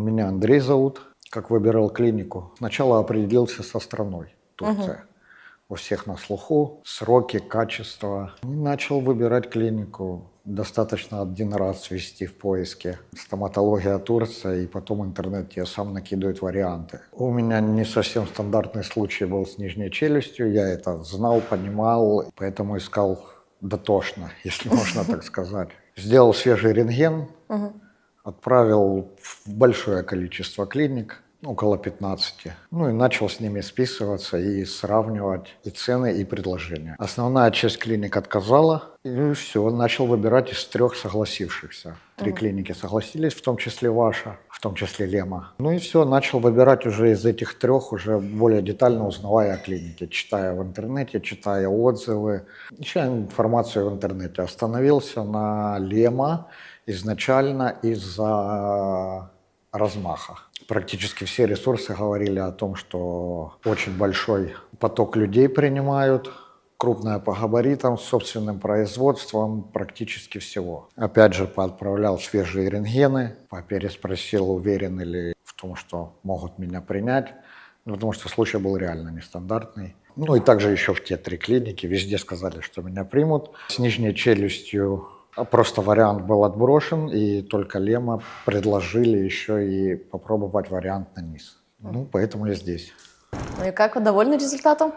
Меня Андрей зовут. Как выбирал клинику? Сначала определился со страной, Турция. У всех на слуху, сроки, качество. И начал выбирать клинику. Достаточно один раз ввести в поиске стоматология Турция, и потом интернет тебе сам накидывает варианты. У меня не совсем стандартный случай был с нижней челюстью. Я это знал, понимал, поэтому искал дотошно, если можно так сказать. Сделал свежий рентген, отправил в большое количество клиник, около 15. Ну и начал с ними списываться и сравнивать и цены, и предложения. Основная часть клиник отказала, и все, начал выбирать из 3 согласившихся. 3 клиники согласились, в том числе ваша, в том числе Лема. Ну и все, начал выбирать уже из этих 3, уже более детально узнавая о клинике, читая в интернете, читая отзывы, ища информацию в интернете. Остановился на Лема изначально из-за размаха. Практически все ресурсы говорили о том, что очень большой поток людей принимают, крупная по габаритам, с собственным производством практически всего. Опять же, поотправлял свежие рентгены, переспросил, уверены ли в том, что могут меня принять, потому что случай был реально нестандартный. Ну и также еще в те 3 клиники везде сказали, что меня примут. С нижней челюстью просто вариант был отброшен, и только Лема предложили еще и попробовать вариант на низ. Ну, поэтому я здесь. Ну и как, вы довольны результатом?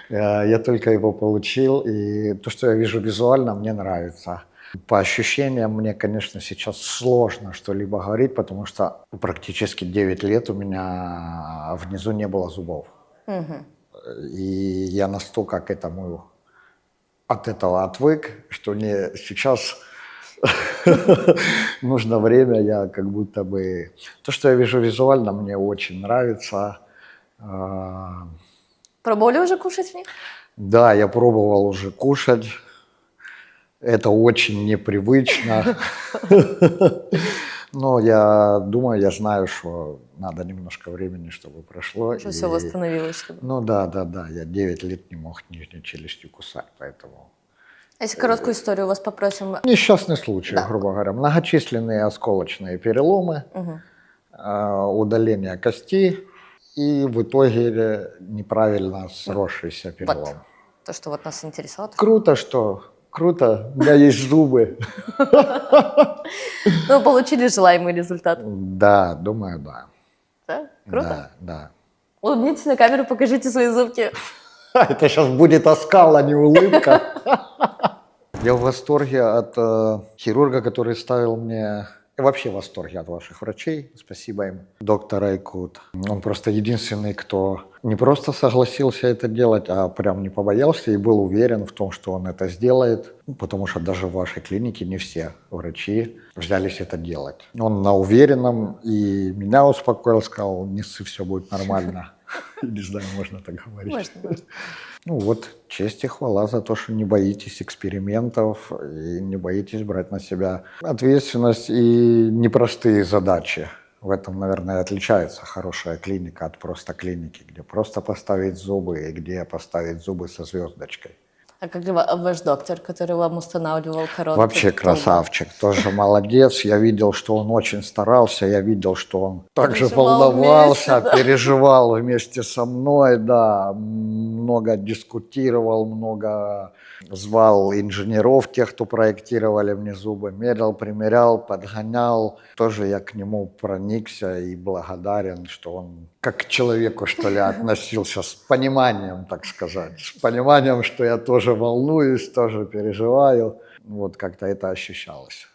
Я только его получил, и то, что я вижу визуально, мне нравится. По ощущениям, мне, конечно, сейчас сложно что-либо говорить, потому что практически 9 лет у меня внизу не было зубов. И я настолько к этому от этого отвык, что мне сейчас нужно время, я как будто бы... То, что я вижу визуально, мне очень нравится. Пробовали уже кушать в них? Да, я пробовал уже кушать. Это очень непривычно. Но я думаю, я знаю, что надо немножко времени, чтобы прошло. Что все восстановилось. Чтобы... Ну да, я 9 лет не мог нижней челюстью кусать, поэтому... Если короткую историю вас попросим... Несчастный случай, да. Грубо говоря. Многочисленные осколочные переломы, удаление кости и в итоге неправильно сросшийся перелом. Вот. То, что вот нас интересовало. Круто, что... Круто, у меня есть зубы. Ну, получили желаемый результат. Да, думаю, да. Да? Круто? Да. Улыбнитесь на камеру, покажите свои зубки. Это сейчас будет оскал, а не улыбка. Я в восторге от хирурга, который ставил мне... Я вообще в восторге от ваших врачей, спасибо им. Доктор Айкут. Он просто единственный, кто не просто согласился это делать, а прям не побоялся и был уверен в том, что он это сделает. Потому что даже в вашей клинике не все врачи взялись это делать. Он на уверенном и меня успокоил, сказал, не ссы, все будет нормально. Не знаю, можно так говорить. Можно. Ну вот, честь и хвала за то, что не боитесь экспериментов и не боитесь брать на себя ответственность и непростые задачи. В этом, наверное, отличается хорошая клиника от просто клиники, где просто поставить зубы и где поставить зубы со звездочкой. А как ваш доктор, который вам устанавливал коронку? Вообще красавчик, тоже молодец. Я видел, что он очень старался, я видел, что он также волновался, вместе, да. переживал вместе со мной, да, много дискутировал, много звал инженеров, тех, кто проектировали мне зубы, мерил, примерял, подгонял. Тоже я к нему проникся и благодарен, что он как к человеку, что ли, относился с пониманием, так сказать, с пониманием, что я тоже волнуюсь, тоже переживаю. Вот как-то это ощущалось.